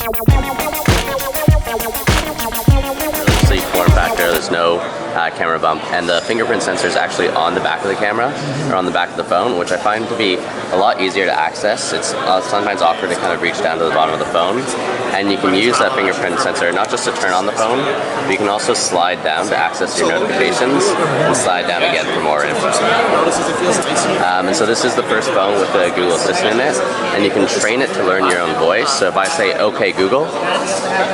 Sleek form factor, there's no camera bump, and the fingerprint sensor is actually on the back of the camera, or on the back of the phone, which I find to be a lot easier to access. It's sometimes awkward to kind of reach down to the bottom of the phone, and you can use that fingerprint sensor not just to turn on the phone, but you can also slide down to access your notifications, and slide down again for more info. And so this is the first phone with the Google Assistant in it, and you can train it to learn your own voice. So if I say, "Okay, Google,"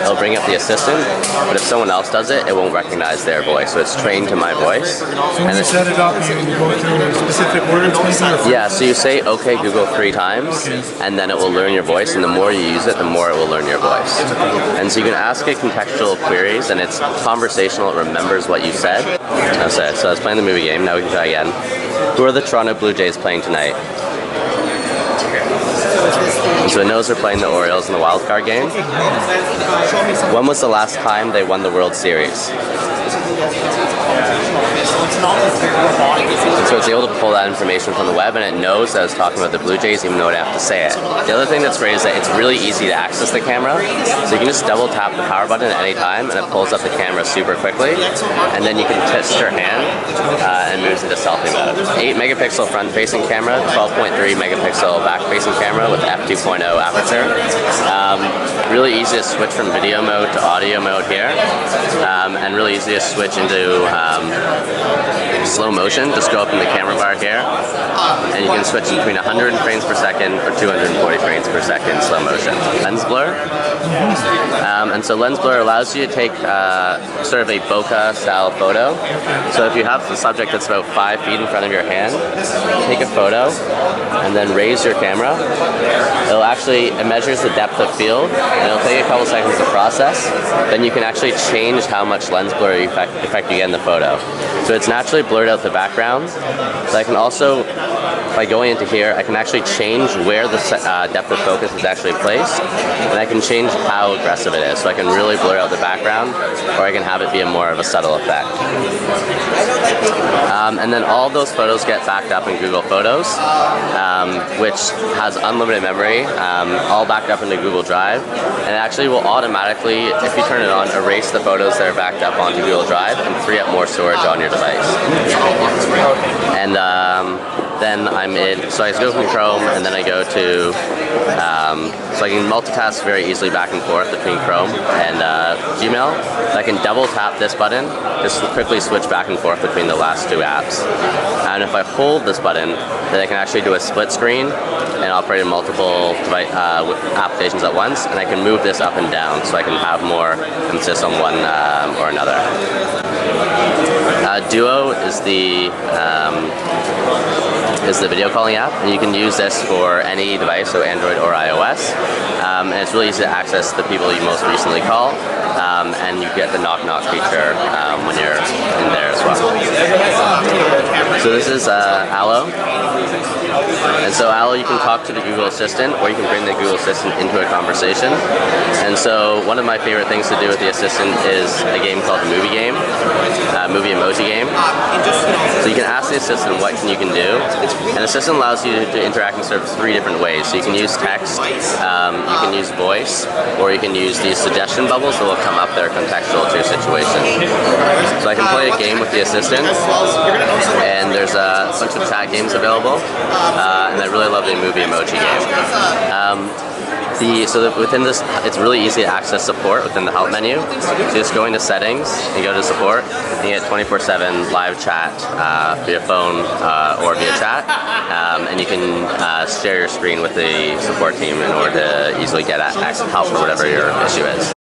it'll bring up the assistant, but if someone else does it, it won't recognize their voice. So it's trained to my voice. So when you set it up, you go through specific words? Yeah, so you say "Okay, Google" 3 times, and then it will learn your voice, and the more you use it, the more it will learn your voice. And so you can ask it contextual queries, and it's conversational, it remembers what you said. That's it. So I was playing the movie game, now we can try again. Who are the Toronto Blue Jays playing tonight? And so it knows they're playing the Orioles in the wild card game. When was the last time they won the World Series? And so it's able to pull that information from the web, and it knows that it's talking about the Blue Jays even though I don't have to say it. The other thing that's great is that it's really easy to access the camera. So you can just double tap the power button at any time, and it pulls up the camera super quickly. And then you can twist your hand and moves into selfie mode. 8 megapixel front facing camera, 12.3 megapixel back facing camera with f2.0 aperture. Really easy to switch from video mode to audio mode here, and really easy to switch into slow motion. Just go up in the camera bar here, and you can switch between 100 frames per second or 240 frames per second slow motion. Lens blur. And so lens blur allows you to take sort of a bokeh style photo. So if you have the subject that's about 5 feet in front of your hand, take a photo and then raise your camera. It measures the depth of field, and it'll take a couple seconds to process. Then you can actually change how much lens blur effect you get in the photo. So it's naturally blurred out the background. But I can also, by going into here, I can actually change where the depth of focus is actually placed, and I can change how aggressive it is. So I can really blur out the background, or I can have it be more of a subtle effect. And then all of those photos get backed up in Google Photos, which has unlimited memory, all backed up into Google Drive, and it actually will automatically, if you turn it on, erase the photos that are backed up onto Google Drive and free up more storage on your device. And then I'm in, so I go from Chrome, and then I go to, so I can multitask very easily back and forth between Chrome and Gmail. So I can double tap this button, just quickly switch back and forth between the last 2 apps. And if I hold this button, then I can actually do a split screen and operate in multiple applications at once, and I can move this up and down so I can have more emphasis on one or another. Duo is the video calling app, and you can use this for any device, so Android or iOS. And it's really easy to access the people you most recently call, and you get the knock-knock feature when you're in there as well. So this is Allo. And so Allo, you can talk to the Google Assistant, or you can bring the Google Assistant into a conversation. And so one of my favorite things to do with the Assistant is a game called the Movie Game, Movie Emoji Game. So you can ask the Assistant what you can do, and the Assistant allows you to interact in sort of 3 different ways. So you can use text, you can use voice, or you can use these suggestion bubbles that will come up that are contextual to your situation. So I can play a game with the Assistant, and there's a bunch of chat games available, and I really love the Movie Emoji Game. Within this, it's really easy to access support within the help menu. So just go into settings and go to support, and you get 24/7 live chat via phone or via chat, and you can share your screen with the support team in order to easily get help for whatever your issue is.